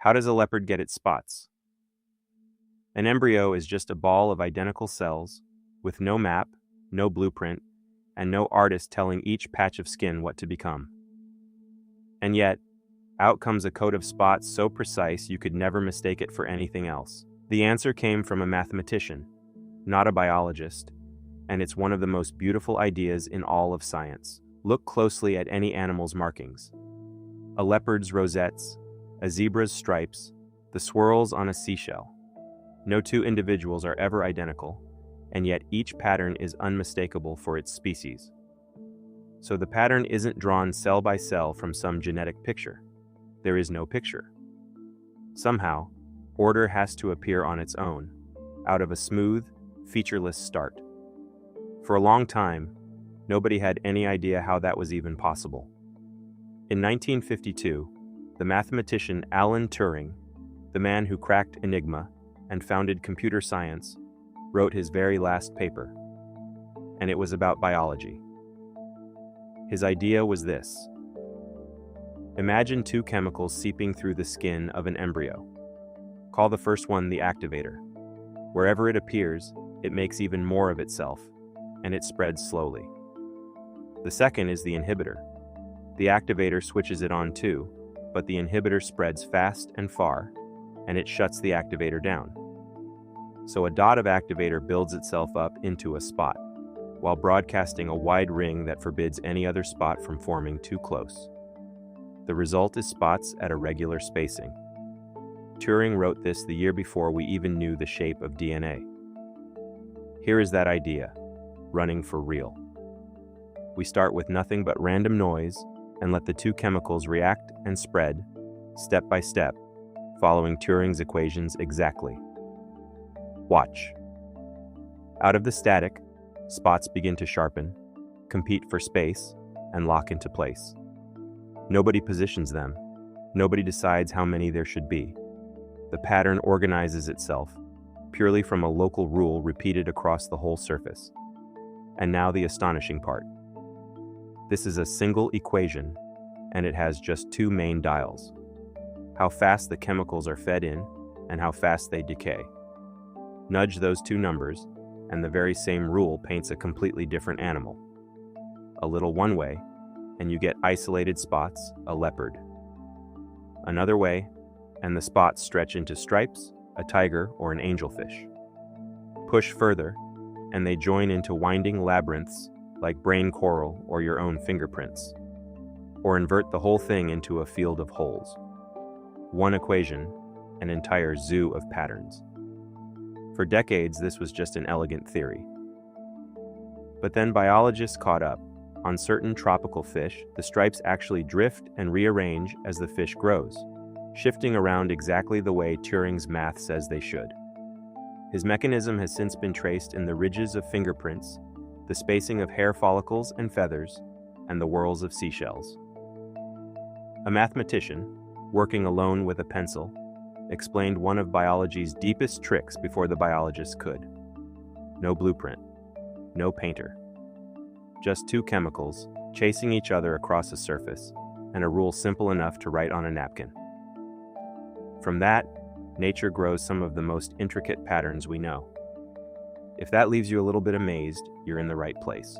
How does a leopard get its spots? An embryo is just a ball of identical cells with no map, no blueprint, and no artist telling each patch of skin what to become. And yet, out comes a coat of spots so precise you could never mistake it for anything else. The answer came from a mathematician, not a biologist, and it's one of the most beautiful ideas in all of science. Look closely at any animal's markings. A leopard's rosettes, a zebra's stripes, the swirls on a seashell. No two individuals are ever identical, and yet each pattern is unmistakable for its species. So the pattern isn't drawn cell by cell from some genetic picture. There is no picture. Somehow, order has to appear on its own, out of a smooth, featureless start. For a long time, nobody had any idea how that was even possible. In 1952, the mathematician Alan Turing, the man who cracked Enigma and founded computer science, wrote his very last paper, and it was about biology. His idea was this. Imagine two chemicals seeping through the skin of an embryo. Call the first one the activator. Wherever it appears, it makes even more of itself, and it spreads slowly. The second is the inhibitor. The activator switches it on too, but the inhibitor spreads fast and far, and it shuts the activator down. So a dot of activator builds itself up into a spot, while broadcasting a wide ring that forbids any other spot from forming too close. The result is spots at a regular spacing. Turing wrote this the year before we even knew the shape of DNA. Here is that idea, running for real. We start with nothing but random noise and let the two chemicals react and spread, step by step, following Turing's equations exactly. Watch. Out of the static, spots begin to sharpen, compete for space, and lock into place. Nobody positions them. Nobody decides how many there should be. The pattern organizes itself, purely from a local rule repeated across the whole surface. And now the astonishing part. This is a single equation, and it has just two main dials. How fast the chemicals are fed in, and how fast they decay. Nudge those two numbers, and the very same rule paints a completely different animal. A little one way, and you get isolated spots, a leopard. Another way, and the spots stretch into stripes, a tiger, or an angelfish. Push further, and they join into winding labyrinths like brain coral or your own fingerprints. Or invert the whole thing into a field of holes. One equation, an entire zoo of patterns. For decades, this was just an elegant theory. But then biologists caught up. On certain tropical fish, the stripes actually drift and rearrange as the fish grows, shifting around exactly the way Turing's math says they should. His mechanism has since been traced in the ridges of fingerprints, the spacing of hair follicles and feathers, and the whorls of seashells. A mathematician, working alone with a pencil, explained one of biology's deepest tricks before the biologists could. No blueprint, no painter. Just two chemicals chasing each other across a surface, and a rule simple enough to write on a napkin. From that, nature grows some of the most intricate patterns we know. If that leaves you a little bit amazed, you're in the right place.